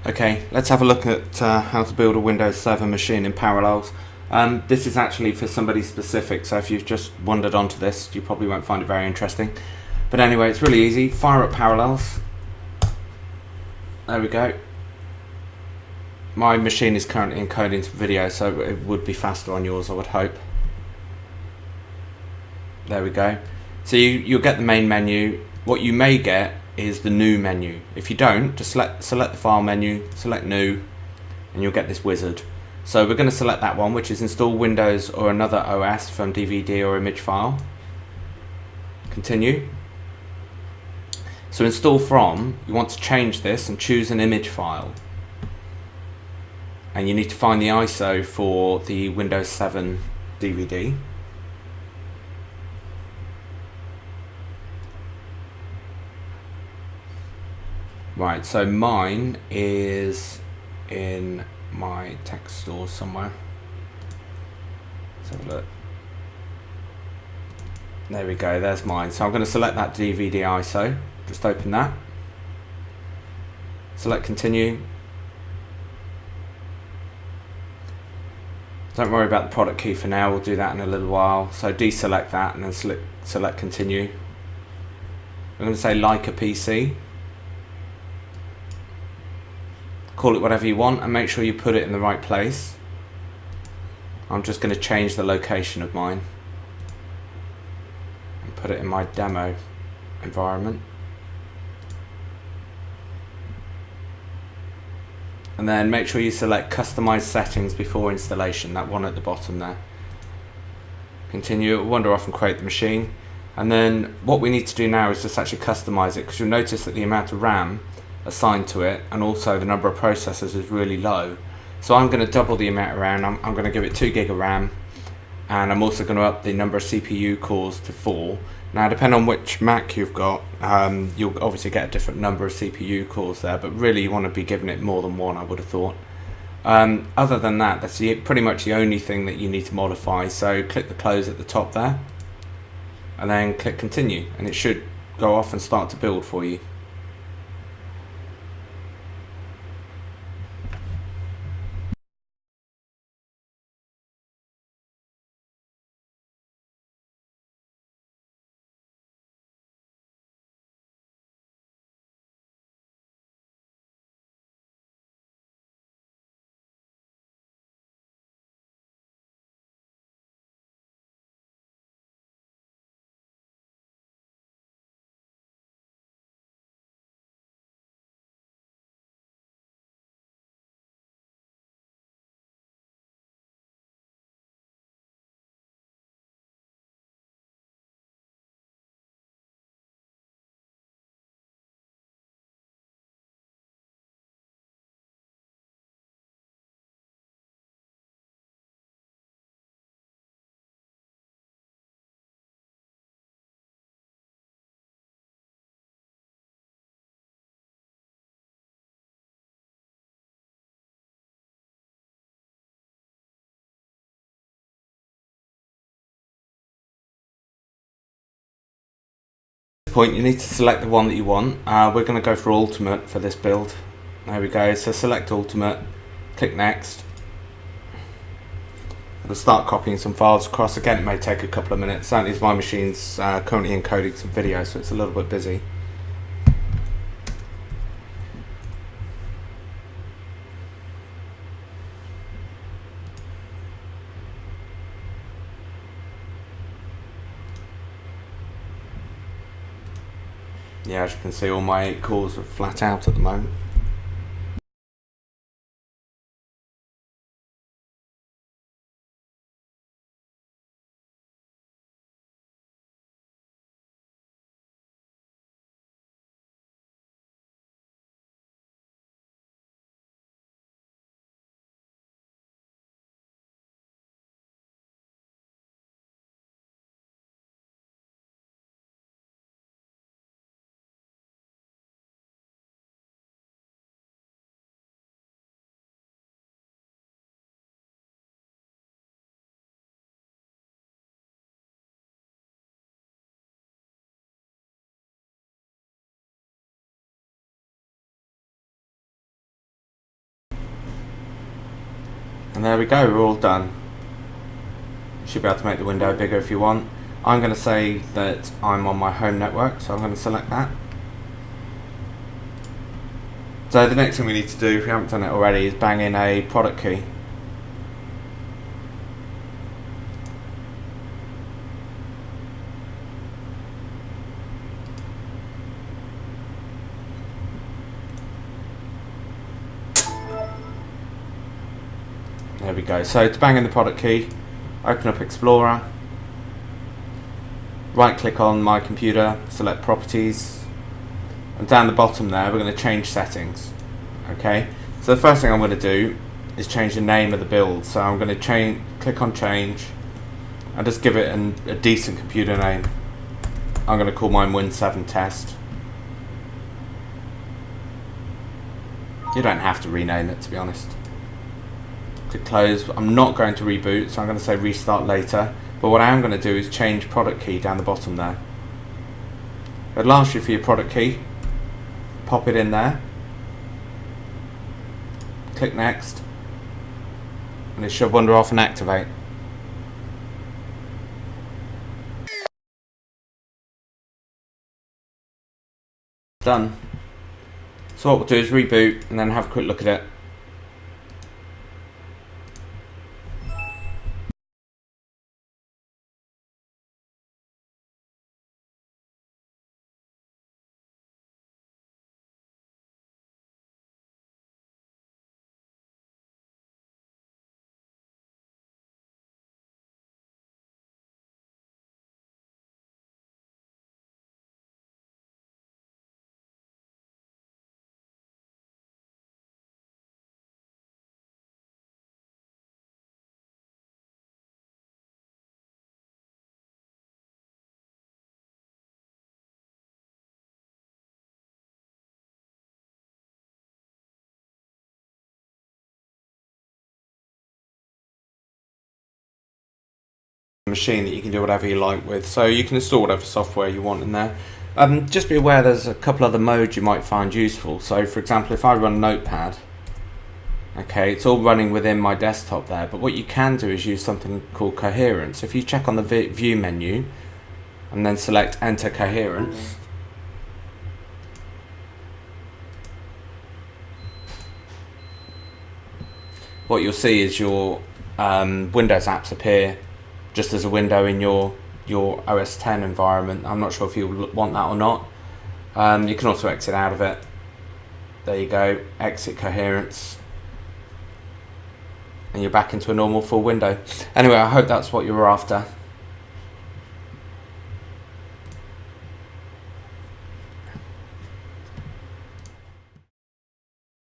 Okay, let's have a look at how to build a Windows 7 machine in Parallels. This is actually for somebody specific, so if you've just wandered onto this, you probably won't find it very interesting. But anyway, it's really easy. Fire up Parallels. There we go. My machine is currently encoding some video, so it would be faster on yours, I would hope. There we go. So you'll get the main menu. What you may get is the new menu. If you don't, just select the file menu, select new, and you'll get this wizard. So we're going to select that one, which is install Windows or another OS from DVD or image file. Continue. So install from, you want to change this and choose an image file. And you need to find the ISO for the Windows 7 DVD. Right, so mine is in my text store somewhere. Let's have a look. There we go, there's mine. So I'm going to select that DVD ISO. Just open that. Select continue. Don't worry about the product key for now, we'll do that in a little while. So deselect that and then select continue. I'm going to say like a PC. Call it whatever you want and make sure you put it in the right place. I'm just going to change the location of mine and put it in my demo environment. And then make sure you select customize settings before installation, that one at the bottom there. Continue, it will wander off and create the machine. And then what we need to do now is just actually customize it, because you'll notice that the amount of RAM assigned to it and also the number of processors is really low. So I'm going to double the amount of RAM. I'm going to give it 2 gig of RAM, and I'm also going to up the number of CPU cores to 4. Now depending on which Mac you've got, you'll obviously get a different number of CPU cores there, but really you want to be giving it more than one, I would have thought. Other than that, that's pretty much the only thing that you need to modify. So click the close at the top there and then click continue, and it should go off and start to build for you. Point, you need to select the one that you want. We're going to go for Ultimate for this build. There we go, so select Ultimate, click next. We'll start copying some files across. Again, it may take a couple of minutes. Certainly as my machine's currently encoding some video, so it's a little bit busy. Yeah, as you can see, all my 8 cores are flat out at the moment. And there we go, we're all done. Should be able to make the window bigger if you want. I'm going to say that I'm on my home network, so I'm going to select that. So the next thing we need to do, if we haven't done it already, is bang in a product key. There we go. So to bang in the product key, open up Explorer, right click on my computer, select properties, and down the bottom there we're going to change settings. Okay, so the first thing I'm going to do is change the name of the build. So I'm going to click on change and just give it a decent computer name. I'm going to call mine Win7 Test. You don't have to rename it, to be honest. Click close. I'm not going to reboot, so I'm going to say restart later. But what I am going to do is change product key down the bottom there. It'll ask you for your product key. Pop it in there. Click next. And it should wander off and activate. Done. So what we'll do is reboot and then have a quick look at it. Machine that you can do whatever you like with, so you can install whatever software you want in there. Just be aware there's a couple other modes you might find useful. So for example, if I run Notepad, okay, it's all running within my desktop there, but what you can do is use something called coherence. If you check on the view menu and then select enter coherence, what you'll see is your Windows apps appear just as a window in your OS X environment. I'm not sure if you want that or not. You can also exit out of it. There you go, exit coherence, and you're back into a normal full window. Anyway, I hope that's what you were after.